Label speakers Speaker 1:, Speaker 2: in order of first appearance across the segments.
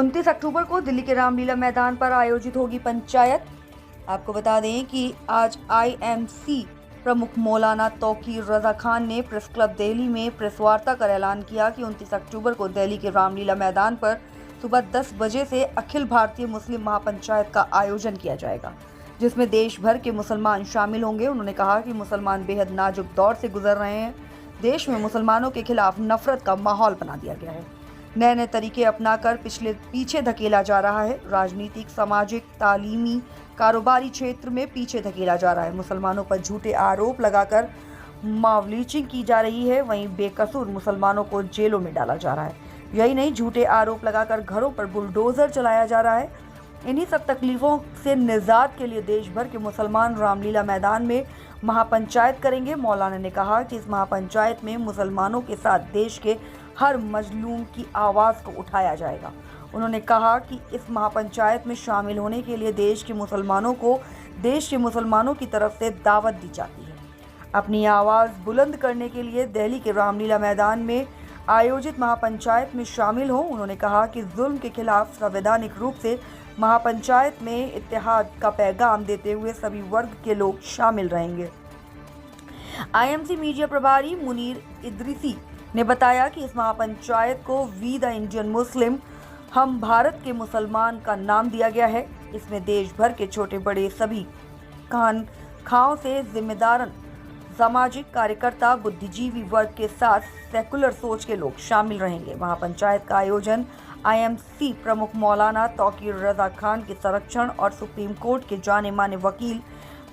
Speaker 1: 29 अक्टूबर को दिल्ली के रामलीला मैदान पर आयोजित होगी पंचायत। आपको बता दें कि आज आईएमसी प्रमुख मौलाना तौकीर रजा खान ने प्रेस क्लब दिल्ली में प्रेस वार्ता कर ऐलान किया कि 29 अक्टूबर को दिल्ली के रामलीला मैदान पर सुबह 10 बजे से अखिल भारतीय मुस्लिम महापंचायत का आयोजन किया जाएगा, जिसमें देश भर के मुसलमान शामिल होंगे। उन्होंने कहा कि मुसलमान बेहद नाजुक दौर से गुजर रहे हैं। देश में मुसलमानों के खिलाफ नफरत का माहौल बना दिया गया है। नए नए तरीके अपनाकर पीछे धकेला जा रहा है। राजनीतिक, सामाजिक, तालीमी, कारोबारी क्षेत्र में पीछे धकेला जा रहा है। मुसलमानों पर झूठे आरोप लगाकर मॉब लिंचिंग की जा रही है। वहीं बेकसूर मुसलमानों को जेलों में डाला जा रहा है। यही नहीं, झूठे आरोप लगाकर घरों पर बुलडोजर चलाया जा रहा है। इन्हीं सब तकलीफों से निजात के लिए देश भर के मुसलमान रामलीला मैदान में महापंचायत करेंगे। मौलाना ने कहा कि इस महापंचायत में मुसलमानों के साथ देश के हर मजलूम की आवाज़ को उठाया जाएगा। उन्होंने कहा कि इस महापंचायत में शामिल होने के लिए देश के मुसलमानों को देश के मुसलमानों की तरफ से दावत दी जाती है। अपनी आवाज़ बुलंद करने के लिए दिल्ली के रामलीला मैदान में आयोजित महापंचायत में शामिल हों। उन्होंने कहा कि जुल्म के खिलाफ संवैधानिक रूप से महापंचायत में इत्तेहाद का पैगाम देते हुए सभी वर्ग के लोग शामिल रहेंगे। आईएमसी मीडिया प्रभारी मुनीर इदरीसी ने बताया कि इस महापंचायत को वी द इंडियन मुस्लिम, हम भारत के मुसलमान का नाम दिया गया है। इसमें देश भर के छोटे बड़े सभी खाओं से जिम्मेदारन सामाजिक कार्यकर्ता, बुद्धिजीवी वर्ग के साथ सेकुलर सोच के लोग शामिल रहेंगे। महापंचायत का आयोजन आईएमसी प्रमुख मौलाना तौकीर रजा खान के संरक्षण और सुप्रीम कोर्ट के जाने माने वकील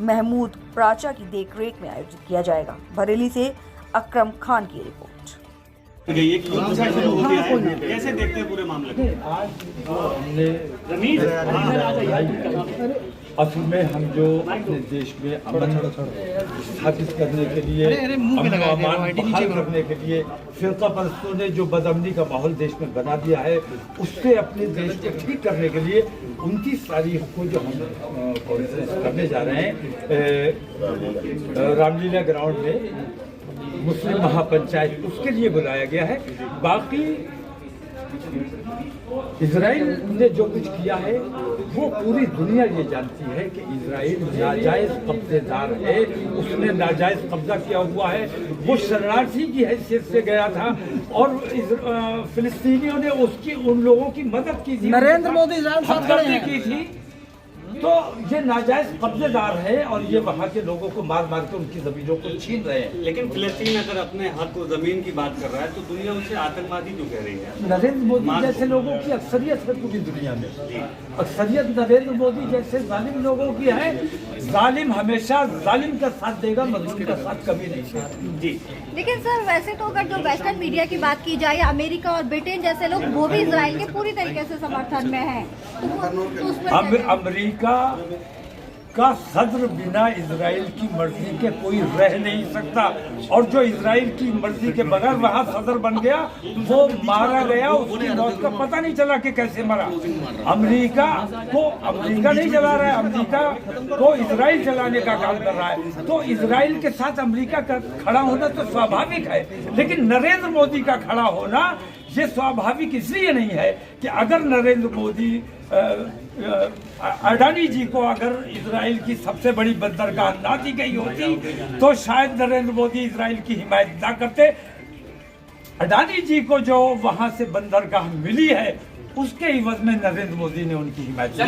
Speaker 1: महमूद प्राचा की देखरेख में आयोजित किया जाएगा। बरेली से अकरम खान की रिपोर्ट।
Speaker 2: कैसे देखते हैं पूरे मामले को?
Speaker 3: आज असल में हम जो अपने देश में अमन स्थापित करने के लिए, अमन बहाल करने के लिए फिरका परस्तों ने जो बदअमनी का माहौल देश में बना दिया है, उससे अपने देश को ठीक करने के लिए 29 तारीख को जो हम कॉन्फ्रेंस करने जा रहे हैं रामलीला ग्राउंड में मुस्लिम महापंचायत, उसके लिए बुलाया गया है। बाकी इजराइल ने जो कुछ किया है वो पूरी दुनिया ये जानती है कि इजराइल नाजायज कब्जेदार है। उसने नाजायज कब्जा किया हुआ है। वो शरणार्थी की हैसियत से गया था और फिलिस्तीनियों ने उसकी उन लोगों की मदद की थी,
Speaker 4: नरेंद्र मोदी हमदर्दी
Speaker 3: की थी। तो ये नाजायज कब्जेदार है और ये वहाँ के लोगों को मार मार के उनकी जमीनों को छीन रहे हैं।
Speaker 2: लेकिन फिलिस्तीन अगर अपने हक और जमीन की बात कर रहा है तो दुनिया उसे आतंकवादी क्यों कह रही है?
Speaker 3: नरेंद्र मोदी जैसे लोगों की अक्सरियत है पूरी दुनिया में। अक्सरियत नरेंद्र मोदी जैसे जालिम लोगों की है। जालिम हमेशा जालिम का साथ देगा, मजलूम का साथ कभी नहीं देगा। जी,
Speaker 5: लेकिन सर वैसे तो अगर जो वेस्टर्न मीडिया की बात की जाए, अमेरिका और ब्रिटेन जैसे लोग वो भी इजराइल के पूरी तरीके से समर्थन में हैं। तो
Speaker 3: अमेरिका का सदर बिना इजराइल की मर्जी के कोई रह नहीं सकता, और जो इजराइल की मर्जी के बगैर वहाँ सदर बन गया वो मारा गया। उसकी मौत का पता नहीं चला कि कैसे मरा। अमेरिका को अमेरिका नहीं चला रहा है, अमेरिका को इजराइल चलाने का काम कर रहा है। तो इजराइल के साथ अमेरिका का खड़ा होना तो स्वाभाविक है, लेकिन नरेंद्र मोदी का खड़ा होना ये स्वाभाविक इसलिए नहीं है कि अगर नरेंद्र मोदी अडानी जी को अगर इजराइल की सबसे बड़ी बंदरगाह ना दी गई होती तो शायद नरेंद्र मोदी इजराइल की हिमायत ना करते। अडानी जी को जो वहां से बंदरगाह मिली है उसके इवज में नरेंद्र मोदी ने उनकी हिमायत की।